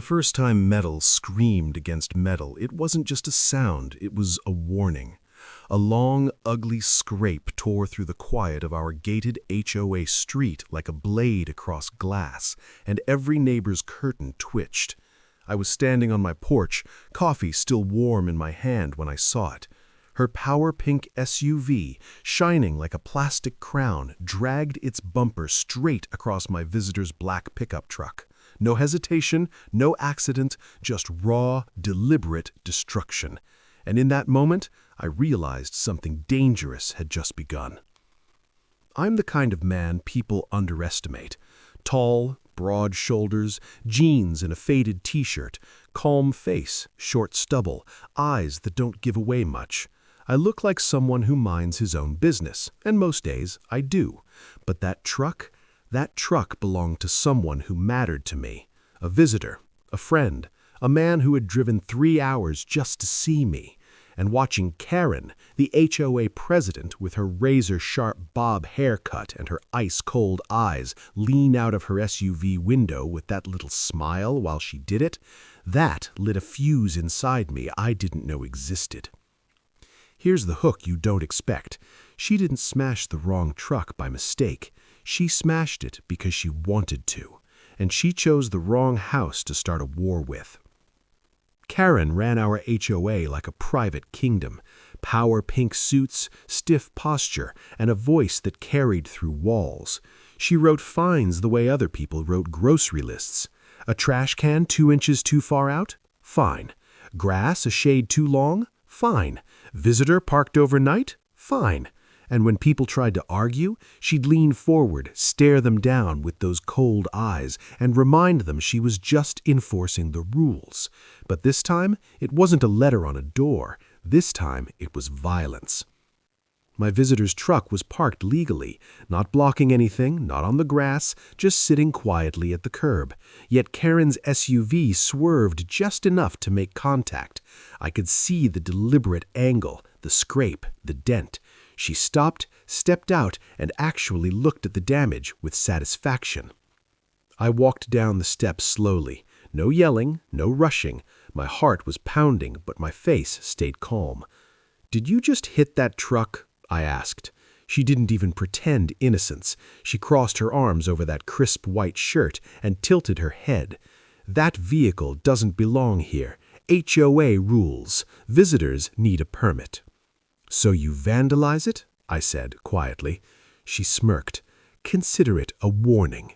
The first time metal screamed against metal, it wasn't just a sound, it was a warning. A long, ugly scrape tore through the quiet of our gated HOA street like a blade across glass, and every neighbor's curtain twitched. I was standing on my porch, coffee still warm in my hand when I saw it. Her power pink SUV, shining like a plastic crown, dragged its bumper straight across my visitor's black pickup truck. No hesitation, no accident, just raw, deliberate destruction. And in that moment, I realized something dangerous had just begun. I'm the kind of man people underestimate. Tall, broad shoulders, jeans and a faded t-shirt, calm face, short stubble, eyes that don't give away much. I look like someone who minds his own business, and most days I do. But that truck belonged to someone who mattered to me. A visitor, a friend, a man who had driven 3 hours just to see me. And watching Karen, the HOA president with her razor-sharp bob haircut and her ice-cold eyes lean out of her SUV window with that little smile while she did it, that lit a fuse inside me I didn't know existed. Here's the hook you don't expect. She didn't smash the wrong truck by mistake. She smashed it because she wanted to, and she chose the wrong house to start a war with. Karen ran our HOA like a private kingdom. Power pink suits, stiff posture, and a voice that carried through walls. She wrote fines the way other people wrote grocery lists. A trash can 2 inches too far out? Fine. Grass a shade too long? Fine. Visitor parked overnight? Fine. And when people tried to argue, she'd lean forward, stare them down with those cold eyes, and remind them she was just enforcing the rules. But this time, it wasn't a letter on a door. This time, it was violence. My visitor's truck was parked legally, not blocking anything, not on the grass, just sitting quietly at the curb. Yet Karen's SUV swerved just enough to make contact. I could see the deliberate angle, the scrape, the dent. She stopped, stepped out, and actually looked at the damage with satisfaction. I walked down the steps slowly. No yelling, no rushing. My heart was pounding, but my face stayed calm. "Did you just hit that truck?" I asked. She didn't even pretend innocence. She crossed her arms over that crisp white shirt and tilted her head. "That vehicle doesn't belong here. HOA rules. Visitors need a permit." "So you vandalize it?" I said quietly. She smirked. "Consider it a warning."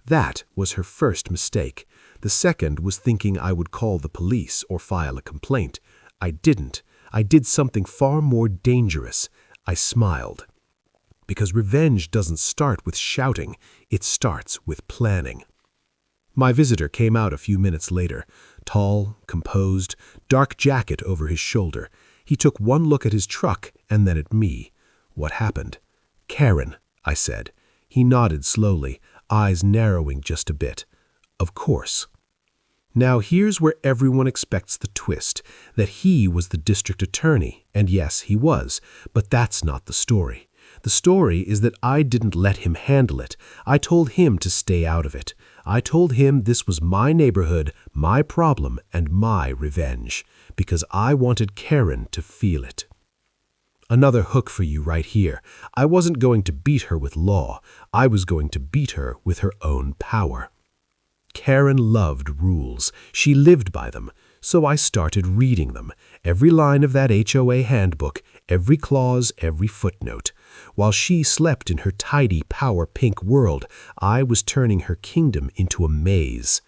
That was her first mistake. The second was thinking I would call the police or file a complaint. I didn't. I did something far more dangerous. I smiled. Because revenge doesn't start with shouting, it starts with planning. My visitor came out a few minutes later, tall, composed, dark jacket over his shoulder. He took one look at his truck and then at me. "What happened?" "Karen," I said. He nodded slowly, eyes narrowing just a bit. "Of course." Now here's where everyone expects the twist, that he was the district attorney, and yes, he was, but that's not the story. The story is that I didn't let him handle it. I told him to stay out of it. I told him this was my neighborhood, my problem, and my revenge, because I wanted Karen to feel it. Another hook for you right here. I wasn't going to beat her with law. I was going to beat her with her own power. Karen loved rules. She lived by them. So I started reading them. Every line of that HOA handbook, every clause, every footnote. While she slept in her tidy power pink world, I was turning her kingdom into a maze.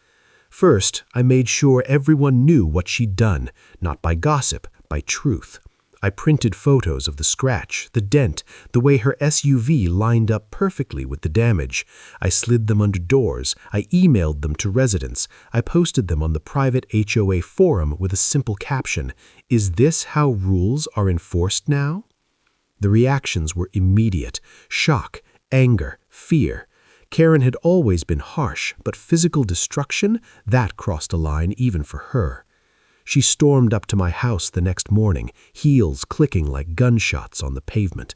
First, I made sure everyone knew what she'd done, not by gossip, by truth. I printed photos of the scratch, the dent, the way her SUV lined up perfectly with the damage. I slid them under doors. I emailed them to residents. I posted them on the private HOA forum with a simple caption, "Is this how rules are enforced now?" The reactions were immediate. Shock, anger, fear. Karen had always been harsh, but physical destruction, that crossed a line even for her. She stormed up to my house the next morning, heels clicking like gunshots on the pavement.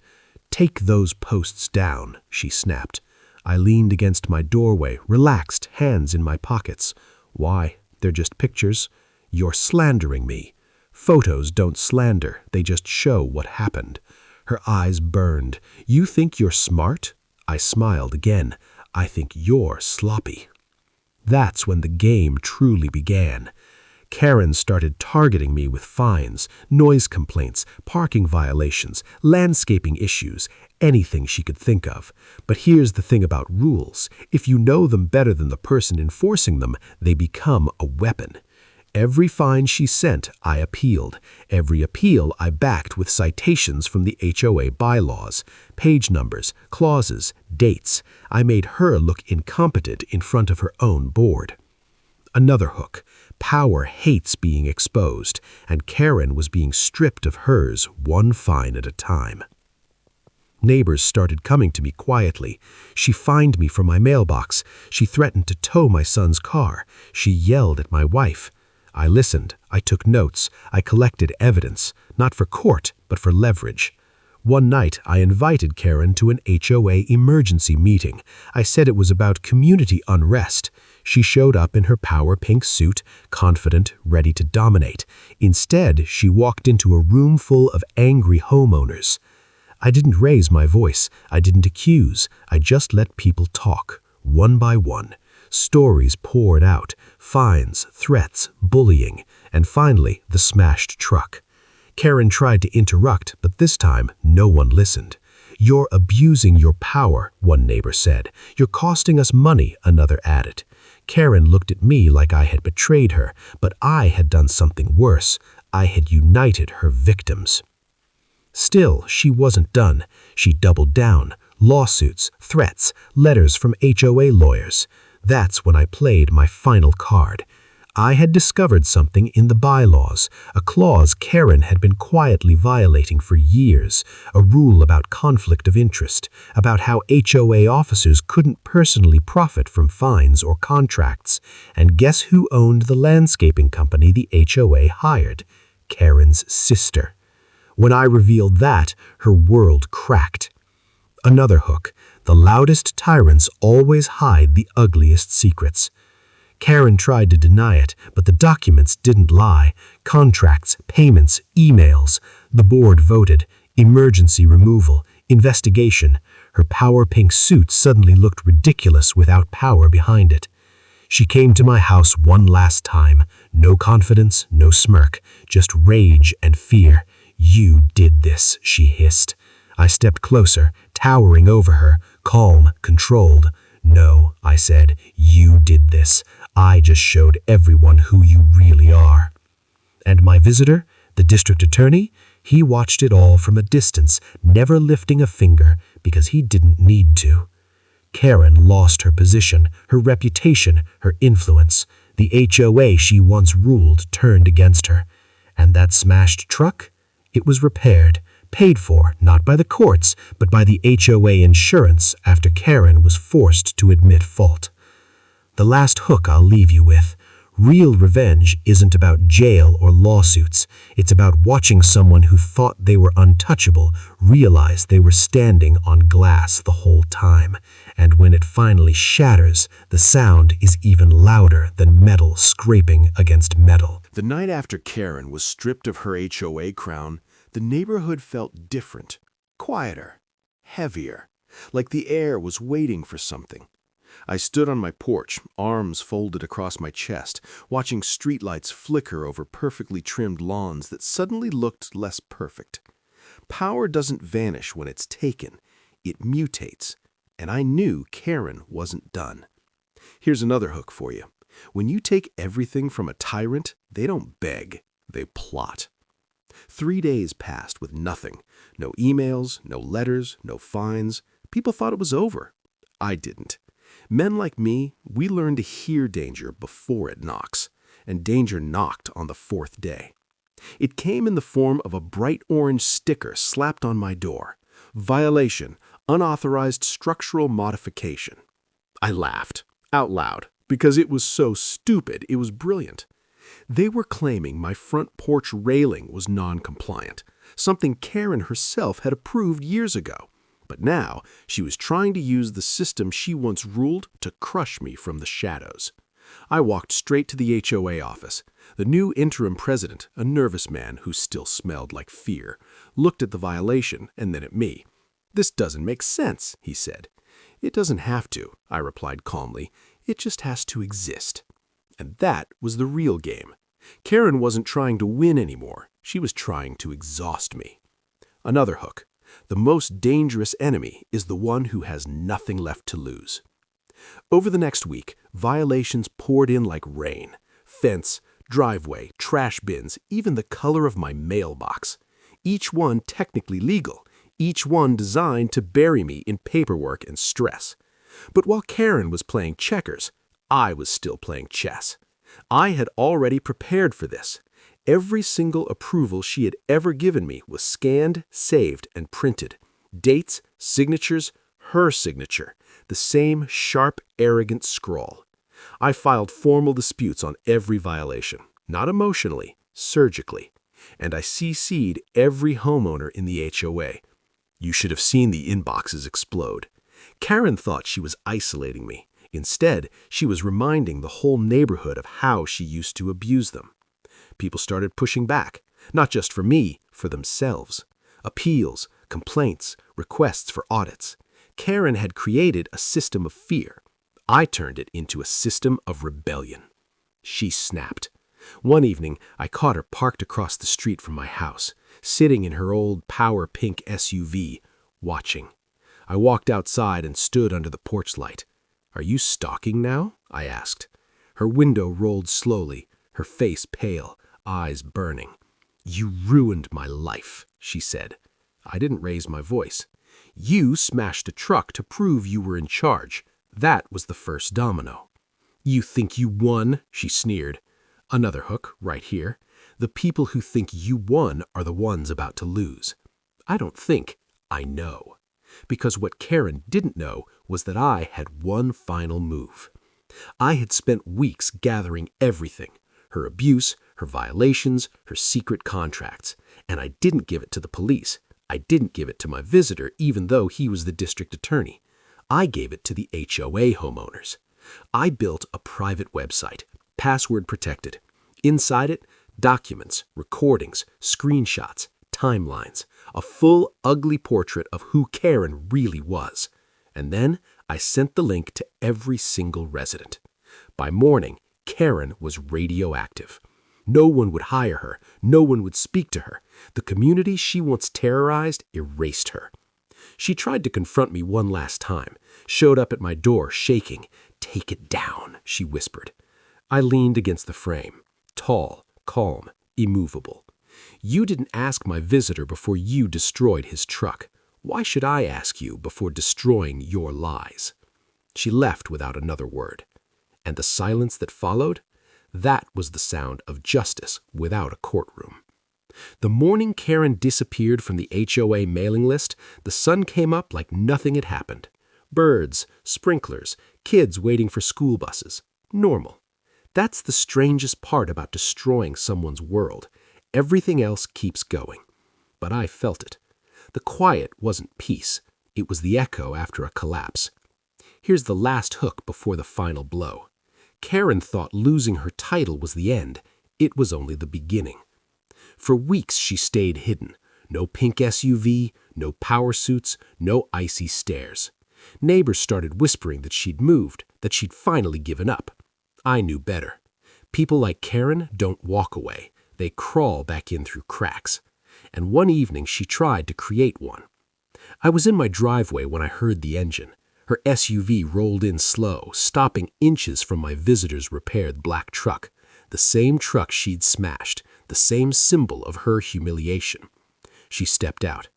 "Take those posts down," she snapped. I leaned against my doorway, relaxed, hands in my pockets. "Why?" They're just pictures. You're slandering me. Photos don't slander, they just show what happened. Her eyes burned. You think you're smart? I smiled again. I think you're sloppy. That's when the game truly began. Karen started targeting me with fines, noise complaints, parking violations, landscaping issues, anything she could think of. But here's the thing about rules. If you know them better than the person enforcing them, they become a weapon. Every fine she sent, I appealed. Every appeal I backed with citations from the HOA bylaws, page numbers, clauses, dates. I made her look incompetent in front of her own board. Another hook. Power hates being exposed, and Karen was being stripped of hers one fine at a time. Neighbors started coming to me quietly. She fined me from my mailbox. She threatened to tow my son's car. She yelled at my wife. I listened. I took notes. I collected evidence, not for court, but for leverage. One night, I invited Karen to an HOA emergency meeting. I said it was about community unrest. She showed up in her power pink suit, confident, ready to dominate. Instead, she walked into a room full of angry homeowners. I didn't raise my voice. I didn't accuse. I just let people talk, one by one. Stories poured out, fines, threats, bullying, and finally, the smashed truck. Karen tried to interrupt, but this time, no one listened. "You're abusing your power," one neighbor said. "You're costing us money," another added. Karen looked at me like I had betrayed her, but I had done something worse. I had united her victims. Still, she wasn't done. She doubled down. Lawsuits, threats, letters from HOA lawyers. That's when I played my final card. I had discovered something in the bylaws, a clause Karen had been quietly violating for years, a rule about conflict of interest, about how HOA officers couldn't personally profit from fines or contracts. And guess who owned the landscaping company the HOA hired? Karen's sister. When I revealed that, her world cracked. Another hook. The loudest tyrants always hide the ugliest secrets. Karen tried to deny it, but the documents didn't lie. Contracts, payments, emails. The board voted. Emergency removal. Investigation. Her power pink suit suddenly looked ridiculous without power behind it. She came to my house one last time. No confidence, no smirk, just rage and fear. "You did this," she hissed. I stepped closer, towering over her, calm, controlled. "No," I said, "you did this. I just showed everyone who you really are." And my visitor, the district attorney, he watched it all from a distance, never lifting a finger because he didn't need to. Karen lost her position, her reputation, her influence. The HOA she once ruled turned against her. And that smashed truck? It was repaired, paid for, not by the courts, but by the HOA insurance after Karen was forced to admit fault. The last hook I'll leave you with. Real revenge isn't about jail or lawsuits. It's about watching someone who thought they were untouchable realize they were standing on glass the whole time. And when it finally shatters, the sound is even louder than metal scraping against metal. The night after Karen was stripped of her HOA crown, the neighborhood felt different, quieter, heavier, like the air was waiting for something. I stood on my porch, arms folded across my chest, watching streetlights flicker over perfectly trimmed lawns that suddenly looked less perfect. Power doesn't vanish when it's taken, it mutates, and I knew Karen wasn't done. Here's another hook for you. When you take everything from a tyrant, they don't beg, they plot. 3 days passed with nothing. No emails, no letters, no fines. People thought it was over. I didn't. Men like me, we learn to hear danger before it knocks, and danger knocked on the 4th day. It came in the form of a bright orange sticker slapped on my door. Violation, unauthorized structural modification. I laughed, out loud, because it was so stupid it was brilliant. They were claiming my front porch railing was non-compliant, something Karen herself had approved years ago. But now, she was trying to use the system she once ruled to crush me from the shadows. I walked straight to the HOA office. The new interim president, a nervous man who still smelled like fear, looked at the violation and then at me. "This doesn't make sense," he said. "It doesn't have to," I replied calmly. "It just has to exist." And that was the real game. Karen wasn't trying to win anymore. She was trying to exhaust me. Another hook. The most dangerous enemy is the one who has nothing left to lose. Over the next week, violations poured in like rain. Fence, driveway, trash bins, even the color of my mailbox. Each one technically legal. Each one designed to bury me in paperwork and stress. But while Karen was playing checkers, I was still playing chess. I had already prepared for this. Every single approval she had ever given me was scanned, saved, and printed. Dates, signatures, her signature, the same sharp, arrogant scrawl. I filed formal disputes on every violation, not emotionally, surgically. And I CC'd every homeowner in the HOA. You should have seen the inboxes explode. Karen thought she was isolating me. Instead, she was reminding the whole neighborhood of how she used to abuse them. People started pushing back, not just for me, for themselves. Appeals, complaints, requests for audits. Karen had created a system of fear. I turned it into a system of rebellion. She snapped. One evening, I caught her parked across the street from my house, sitting in her old power pink SUV, watching. I walked outside and stood under the porch light. "Are you stalking now?" I asked. Her window rolled slowly, her face pale, eyes burning. "You ruined my life," she said. I didn't raise my voice. "You smashed a truck to prove you were in charge. That was the first domino." "You think you won?" she sneered. Another hook, right here. The people who think you won are the ones about to lose. I don't think, I know. Because what Karen didn't know was that I had one final move. I had spent weeks gathering everything. Her abuse, her violations, her secret contracts. And I didn't give it to the police. I didn't give it to my visitor, even though he was the district attorney. I gave it to the HOA homeowners. I built a private website, password protected. Inside it, documents, recordings, screenshots, timelines, a full, ugly portrait of who Karen really was. And then I sent the link to every single resident. By morning, Karen was radioactive. No one would hire her. No one would speak to her. The community she once terrorized erased her. She tried to confront me one last time, showed up at my door shaking. "Take it down," she whispered. I leaned against the frame, tall, calm, immovable. "You didn't ask my visitor before you destroyed his truck. Why should I ask you before destroying your lies?" She left without another word. And the silence that followed? That was the sound of justice without a courtroom. The morning Karen disappeared from the HOA mailing list, the sun came up like nothing had happened. Birds, sprinklers, kids waiting for school buses. Normal. That's the strangest part about destroying someone's world. Everything else keeps going. But I felt it. The quiet wasn't peace. It was the echo after a collapse. Here's the last hook before the final blow. Karen thought losing her title was the end. It was only the beginning. For weeks she stayed hidden. No pink SUV, no power suits, no icy stairs. Neighbors started whispering that she'd moved, that she'd finally given up. I knew better. People like Karen don't walk away. They crawl back in through cracks. And one evening she tried to create one. I was in my driveway when I heard the engine. Her SUV rolled in slow, stopping inches from my visitor's repaired black truck. The same truck she'd smashed, the same symbol of her humiliation. She stepped out.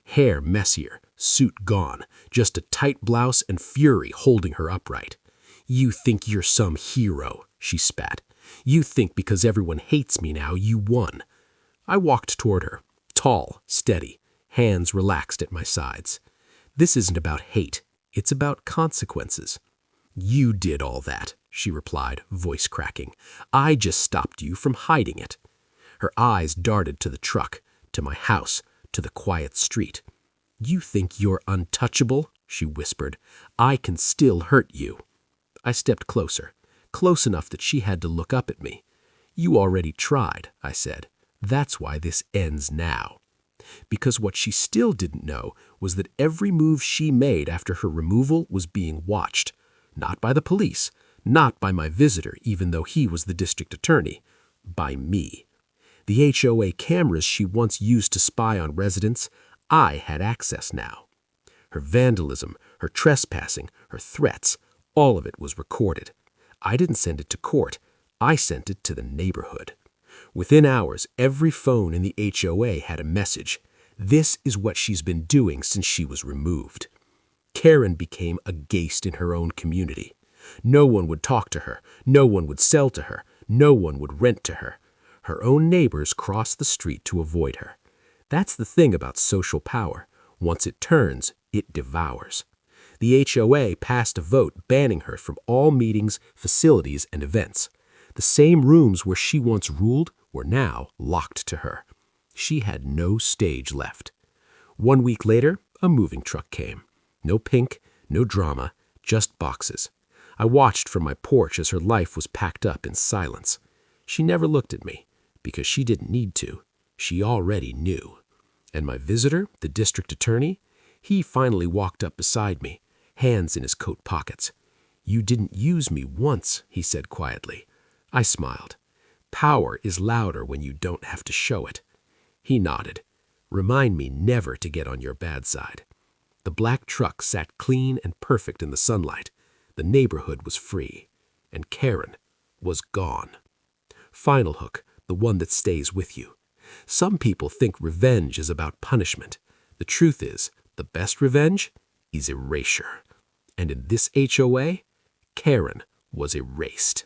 Hair messier, suit gone, just a tight blouse and fury holding her upright. "You think you're some hero," she spat. "You think because everyone hates me now, you won." I walked toward her, tall, steady, hands relaxed at my sides. "This isn't about hate. It's about consequences." "You did all that," she replied, voice cracking. "I just stopped you from hiding it." Her eyes darted to the truck, to my house, to the quiet street. "You think you're untouchable?" she whispered. "I can still hurt you." I stepped closer. close enough that she had to look up at me. "You already tried," I said. "That's why this ends now." Because what she still didn't know was that every move she made after her removal was being watched. Not by the police, not by my visitor, even though he was the district attorney, by me. The HOA cameras she once used to spy on residents, I had access now. Her vandalism, her trespassing, her threats, all of it was recorded. I didn't send it to court. I sent it to the neighborhood. Within hours, every phone in the HOA had a message. This is what she's been doing since she was removed. Karen became a ghast in her own community. No one would talk to her. No one would sell to her. No one would rent to her. Her own neighbors crossed the street to avoid her. That's the thing about social power. Once it turns, it devours. The HOA passed a vote banning her from all meetings, facilities, and events. The same rooms where she once ruled were now locked to her. She had no stage left. 1 week later, a moving truck came. No pink, no drama, just boxes. I watched from my porch as her life was packed up in silence. She never looked at me, because she didn't need to. She already knew. And my visitor, the district attorney, he finally walked up beside me, hands in his coat pockets. "You didn't use me once," he said quietly. I smiled. Power is louder when you don't have to show it. He nodded. "Remind me never to get on your bad side." The black truck sat clean and perfect in the sunlight. The neighborhood was free. And Karen was gone. Final hook, the one that stays with you. Some people think revenge is about punishment. The truth is, the best revenge is erasure. And in this HOA, Karen was erased.